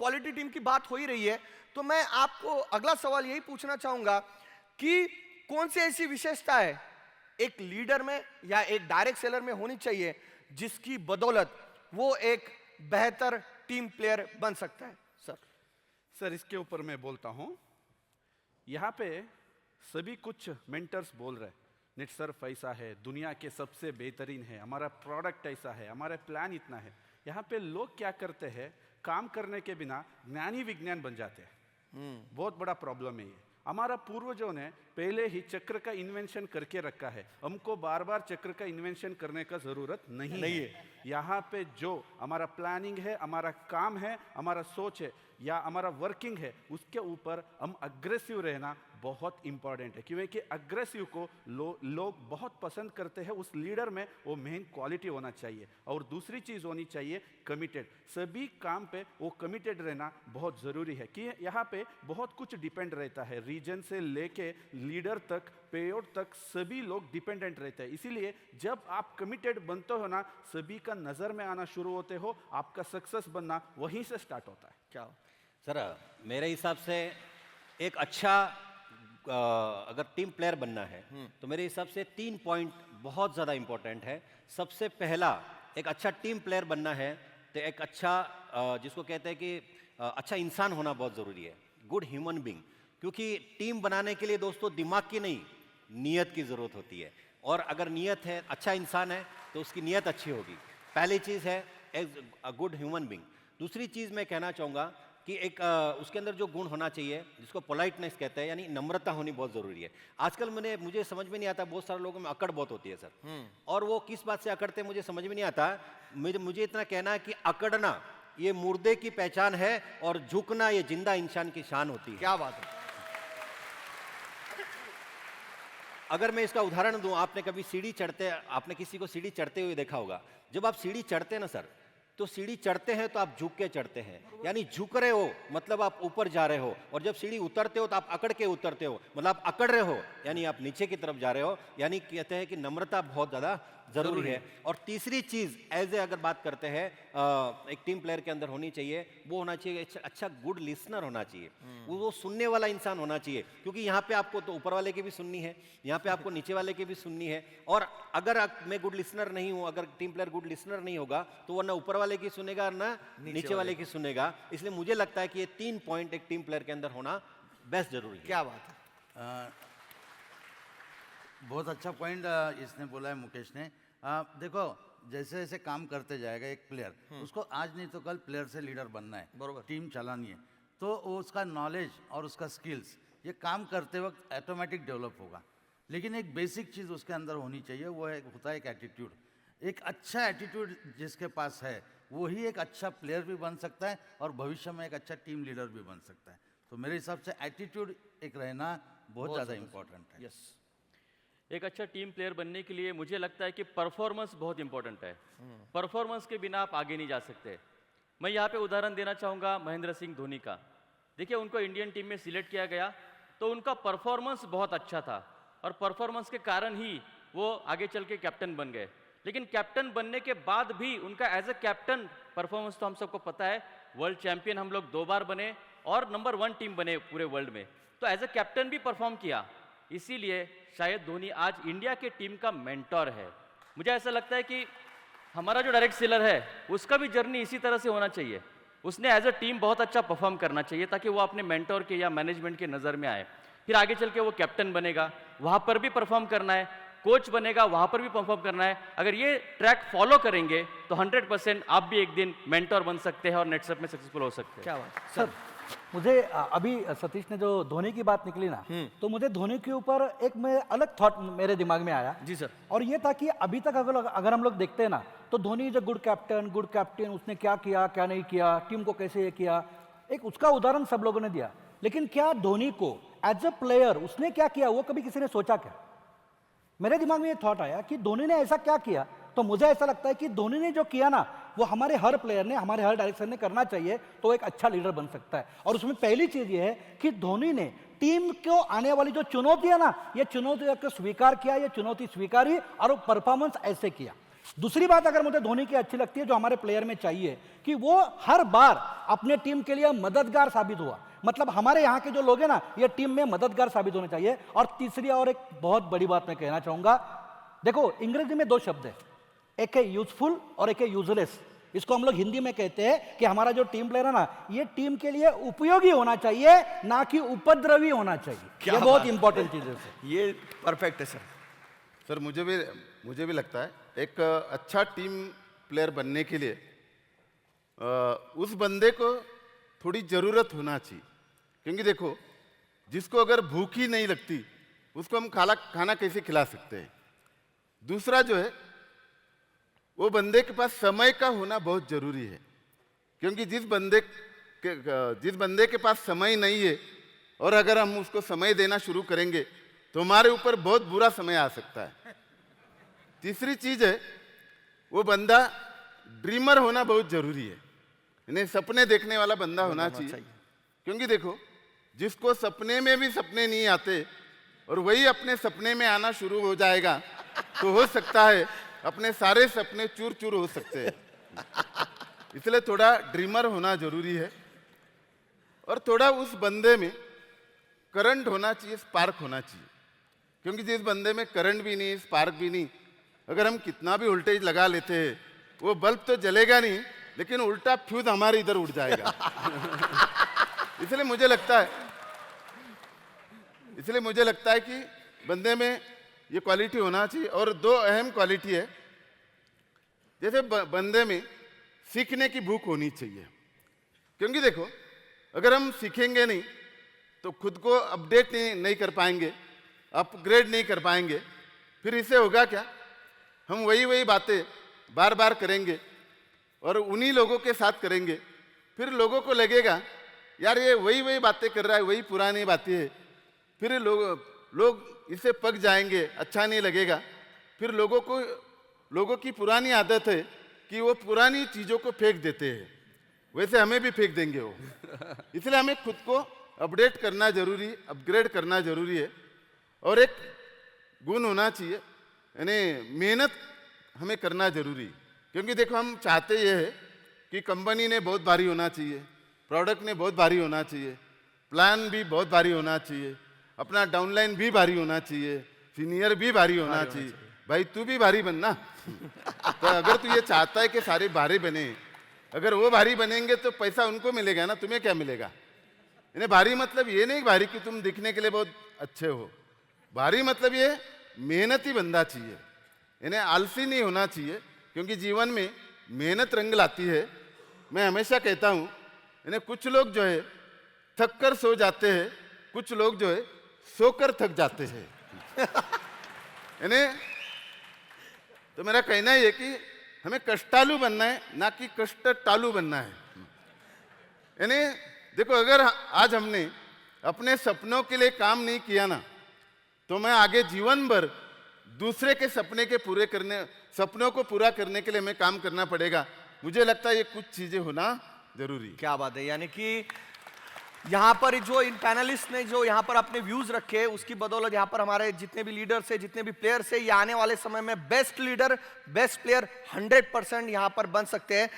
Quality team की बात हो ही रही है, तो मैं आपको अगला सवाल यही पूछना चाहूंगा कि कौन सी ऐसी विशेषता है एक लीडर में या एक डायरेक्ट सेलर में होनी चाहिए जिसकी बदौलत वो एक बेहतर टीम प्लेयर बन सकता है? सर इसके ऊपर मैं बोलता हूं, यहाँ पे सभी कुछ मेंटर्स बोल रहे हैं नेटसर्फ ऐसा है, दुनिया के सबसे बेहतरीन है, हमारा प्रोडक्ट ऐसा है, हमारा प्लान इतना है। यहाँ पे लोग क्या करते हैं, काम करने के बिना ज्ञानी विज्ञान बन जाते हैं। बहुत बड़ा प्रॉब्लम है ये। हमारा पूर्वजों ने पहले ही चक्र का इन्वेंशन करके रखा है, हमको बार बार चक्र का इन्वेंशन करने का जरूरत नहीं है। यहाँ पे जो हमारा प्लानिंग है, हमारा काम है, हमारा सोच है या हमारा वर्किंग है, उसके ऊपर हम अग्रेसिव रहना बहुत इंपॉर्टेंट है, क्योंकि अग्रेसिव को लोग बहुत पसंद करते हैं। उस लीडर में वो मेन क्वालिटी होना चाहिए। और दूसरी चीज़ होनी चाहिए कमिटेड। सभी काम पे वो कमिटेड रहना बहुत ज़रूरी है कि यहाँ पे बहुत कुछ डिपेंड रहता है, रीजन से लेके लीडर तक, पेआउट तक सभी लोग डिपेंडेंट रहते हैं। इसीलिए जब आप कमिटेड बनते हो ना, सभी का नज़र में आना शुरू होते हो, आपका सक्सेस बनना वहीं से स्टार्ट होता है। क्या सर, मेरे हिसाब से एक अच्छा अगर टीम प्लेयर बनना है तो मेरे हिसाब से 3 पॉइंट बहुत ज़्यादा इंपॉर्टेंट है। सबसे पहला, एक अच्छा टीम प्लेयर बनना है तो एक अच्छा जिसको कहते हैं कि अच्छा इंसान होना बहुत ज़रूरी है, गुड ह्यूमन बीइंग। क्योंकि टीम बनाने के लिए दोस्तों दिमाग की नहीं, नीयत की ज़रूरत होती है। और अगर नीयत है, अच्छा इंसान है, तो उसकी नीयत अच्छी होगी। पहली चीज़ है as a good human being. दूसरी चीज़ मैं कहना चाहूँगा कि एक उसके अंदर जो गुण होना चाहिए जिसको पोलाइटनेस कहते हैं, यानी नम्रता होनी बहुत ज़रूरी है। आजकल मुझे समझ में नहीं आता, बहुत सारे लोगों में अकड़ बहुत होती है सर। और वो किस बात से अकड़ते हैं मुझे समझ में नहीं आता। मुझे इतना कहना है कि अकड़ना ये मुर्दे की पहचान है और झुकना ये जिंदा इंसान की शान होती है। क्या बात है। अगर मैं इसका उदाहरण दूं, आपने कभी सीढ़ी चढ़ते, आपने किसी को सीढ़ी चढ़ते हुए देखा होगा। जब आप सीढ़ी चढ़ते हैं ना सर, तो सीढ़ी चढ़ते हैं तो आप झुक के चढ़ते हैं, यानी झुक रहे हो मतलब आप ऊपर जा रहे हो। और जब सीढ़ी उतरते हो तो आप अकड़ के उतरते हो, मतलब आप अकड़ रहे हो यानी आप नीचे की तरफ जा रहे हो। यानी कहते हैं कि नम्रता बहुत ज़्यादा जरूरी है। और तीसरी चीज़ एज ए अगर बात करते हैं एक टीम प्लेयर के अंदर होनी चाहिए, वो होना चाहिए अच्छा गुड लिसनर होना चाहिए। वो सुनने वाला इंसान होना चाहिए, क्योंकि यहाँ पे आपको तो ऊपर वाले की भी सुननी है, यहाँ पे आपको नीचे वाले की भी सुननी है। और अगर मैं गुड लिसनर नहीं हूँ, अगर टीम प्लेयर गुड लिसनर नहीं होगा तो वो ना ऊपर वाले की सुनेगा ना नीचे वाले की सुनेगा। इसलिए मुझे लगता है कि ये 3 पॉइंट एक टीम प्लेयर के अंदर होना बेस्ट जरूरी है। क्या बात है। बहुत अच्छा पॉइंट इसने बोला है मुकेश ने। देखो, जैसे जैसे काम करते जाएगा एक प्लेयर, उसको आज नहीं तो कल प्लेयर से लीडर बनना है, बरोबर, टीम चलानी है, तो उसका नॉलेज और उसका स्किल्स ये काम करते वक्त ऑटोमेटिक डेवलप होगा। लेकिन एक बेसिक चीज़ उसके अंदर होनी चाहिए, वो होता है एक एटीट्यूड। एक अच्छा एटीट्यूड जिसके पास है वही एक अच्छा प्लेयर भी बन सकता है और भविष्य में एक अच्छा टीम लीडर भी बन सकता है। तो मेरे हिसाब से एटीट्यूड एक रहना बहुत ज़्यादा इम्पोर्टेंट है। यस। एक अच्छा टीम प्लेयर बनने के लिए मुझे लगता है कि परफॉर्मेंस बहुत इंपॉर्टेंट है। परफॉर्मेंस के बिना आप आगे नहीं जा सकते। मैं यहाँ पे उदाहरण देना चाहूँगा महेंद्र सिंह धोनी का। देखिए, उनको इंडियन टीम में सिलेक्ट किया गया तो उनका परफॉर्मेंस बहुत अच्छा था और परफॉर्मेंस के कारण ही वो आगे चल के कैप्टन बन गए। लेकिन कैप्टन बनने के बाद भी उनका एज ए कैप्टन परफॉर्मेंस तो हम सबको पता है, वर्ल्ड चैंपियन हम लोग 2 बार बने और नंबर 1 टीम बने पूरे वर्ल्ड में। तो एज ए कैप्टन भी परफॉर्म किया, इसीलिए शायद धोनी आज इंडिया के टीम का मेंटोर है। मुझे ऐसा लगता है कि हमारा जो डायरेक्ट सेलर है उसका भी जर्नी इसी तरह से होना चाहिए। उसने एज अ टीम बहुत अच्छा परफॉर्म करना चाहिए ताकि वो अपने मेंटोर के या मैनेजमेंट के नज़र में आए। फिर आगे चल के वो कैप्टन बनेगा, वहाँ पर भी परफॉर्म करना है, कोच बनेगा, वहाँ पर भी परफॉर्म करना है। अगर ये ट्रैक फॉलो करेंगे तो 100% आप भी एक दिन मेंटोर बन सकते हैं और नेटसर्फ में सक्सेसफुल हो सकते हैं। क्या बात सर, मुझे अभी सतीश ने जो धोनी की बात निकली ना, तो मुझे धोनी के ऊपर एक मैं अलग थॉट मेरे दिमाग में आया। जी सर। और ये था कि अभी तक अगर हम लोग देखते हैं ना, तो Dhoni is a good captain, उसने क्या किया क्या नहीं किया, टीम को कैसे ये किया, एक उसका उदाहरण सब लोगों ने दिया। लेकिन क्या धोनी को एज अ प्लेयर उसने क्या किया वो कभी किसी ने सोचा क्या? मेरे दिमाग में ये थॉट आया कि धोनी ने ऐसा क्या किया। तो मुझे ऐसा लगता है कि धोनी ने जो किया ना, वो हमारे हर प्लेयर ने, हमारे हर डायरेक्टर ने करना चाहिए, तो एक अच्छा लीडर बन सकता है। और उसमें पहली चीज ये है कि धोनी ने टीम को आने वाली जो चुनौती है ना, ये चुनौती को स्वीकार किया, ये चुनौती स्वीकारी और परफॉर्मेंस ऐसे किया। दूसरी बात अगर मुझे धोनी की अच्छी लगती है जो हमारे प्लेयर में चाहिए कि वो हर बार अपने टीम के लिए मददगार साबित हुआ। मतलब हमारे यहाँ के जो लोग हैं ना, ये टीम में मददगार साबित होने चाहिए। और तीसरी और एक बहुत बड़ी बात मैं कहना चाहूंगा, देखो इंग्रेजी में 2 शब्द है, एक है यूजफुल और एक है यूजलेस। इसको हम लोग हिंदी में कहते हैं कि हमारा जो टीम प्लेयर है ना, ये टीम के लिए उपयोगी होना चाहिए, ना कि उपद्रवी होना चाहिए। ये बहुत इंपॉर्टेंट चीज है सर। ये परफेक्ट है सर। सर मुझे भी लगता है एक अच्छा टीम प्लेयर बनने के लिए उस बंदे को थोड़ी ज़रूरत होना चाहिए। क्योंकि देखो, जिसको अगर भूख ही नहीं लगती उसको हम खाना कैसे खिला सकते हैं। दूसरा जो है, वो बंदे के पास समय का होना बहुत ज़रूरी है। क्योंकि जिस बंदे के पास समय नहीं है और अगर हम उसको समय देना शुरू करेंगे तो हमारे ऊपर बहुत बुरा समय आ सकता है। तीसरी चीज़ है, वो बंदा ड्रीमर होना बहुत ज़रूरी है। इन्हें सपने देखने वाला बंदा होना चाहिए। क्योंकि देखो, जिसको सपने में भी सपने नहीं आते और वही अपने सपने में आना शुरू हो जाएगा तो हो सकता है अपने सारे सपने चूर चूर हो सकते हैं। इसलिए थोड़ा ड्रीमर होना जरूरी है और थोड़ा उस बंदे में करंट होना चाहिए, स्पार्क होना चाहिए। क्योंकि जिस बंदे में करंट भी नहीं, स्पार्क भी नहीं, अगर हम कितना भी वोल्टेज लगा लेते हैं वो बल्ब तो जलेगा नहीं, लेकिन उल्टा फ्यूज हमारे इधर उड़ जाएगा। इसलिए मुझे लगता है कि बंदे में ये क्वालिटी होना चाहिए। और 2 अहम क्वालिटी है, जैसे बंदे में सीखने की भूख होनी चाहिए। क्योंकि देखो, अगर हम सीखेंगे नहीं तो खुद को अपडेट नहीं कर पाएंगे, अपग्रेड नहीं कर पाएंगे। फिर इससे होगा क्या, हम वही बातें बार बार करेंगे और उन्हीं लोगों के साथ करेंगे। फिर लोगों को लगेगा यार ये वही बातें कर रहा है, वही पुरानी बातें है। फिर लोग इससे पक जाएंगे, अच्छा नहीं लगेगा। फिर लोगों की पुरानी आदत है कि वो पुरानी चीज़ों को फेंक देते हैं, वैसे हमें भी फेंक देंगे वो। इसलिए हमें खुद को अपडेट करना जरूरी, अपग्रेड करना जरूरी है। और एक गुण होना चाहिए, यानी मेहनत हमें करना जरूरी। क्योंकि देखो, हम चाहते ये है कि कंपनी ने बहुत भारी होना चाहिए, प्रोडक्ट ने बहुत भारी होना चाहिए, प्लान भी बहुत भारी होना चाहिए, अपना डाउनलाइन भी भारी होना चाहिए, सीनियर भी भारी होना चाहिए। भाई तू भी भारी बनना। तो अगर तू ये चाहता है कि सारे भारी बने, अगर वो भारी बनेंगे तो पैसा उनको मिलेगा ना, तुम्हें क्या मिलेगा। इन्हें भारी मतलब ये नहीं भारी कि तुम दिखने के लिए बहुत अच्छे हो। भारी मतलब ये मेहनती बंदा चाहिए, इन्हें आलसी नहीं होना चाहिए। क्योंकि जीवन में मेहनत रंग लाती है। मैं हमेशा कहता हूँ, इन्हें कुछ लोग जो है थक कर सो जाते हैं, कुछ लोग जो है सोकर थक जाते हैं। इन्हें तो मेरा कहना ही है कि हमें कष्टालु बनना है, ना कि कष्ट टालू बनना है। इन्हें देखो, अगर आज हमने अपने सपनों के लिए काम नहीं किया ना, तो मैं आगे जीवन भर दूसरे के सपनों को पूरा करने के लिए हमें काम करना पड़ेगा। मुझे लगता है ये कुछ चीजें होना जरूरी। क्या बात है। यानी कि यहाँ पर जो इन पैनलिस्ट ने जो यहाँ पर अपने व्यूज रखे, उसकी बदौलत यहाँ पर हमारे जितने भी लीडर्स है, जितने भी प्लेयर्स है, ये आने वाले समय में बेस्ट लीडर, बेस्ट प्लेयर 100% यहाँ पर बन सकते हैं।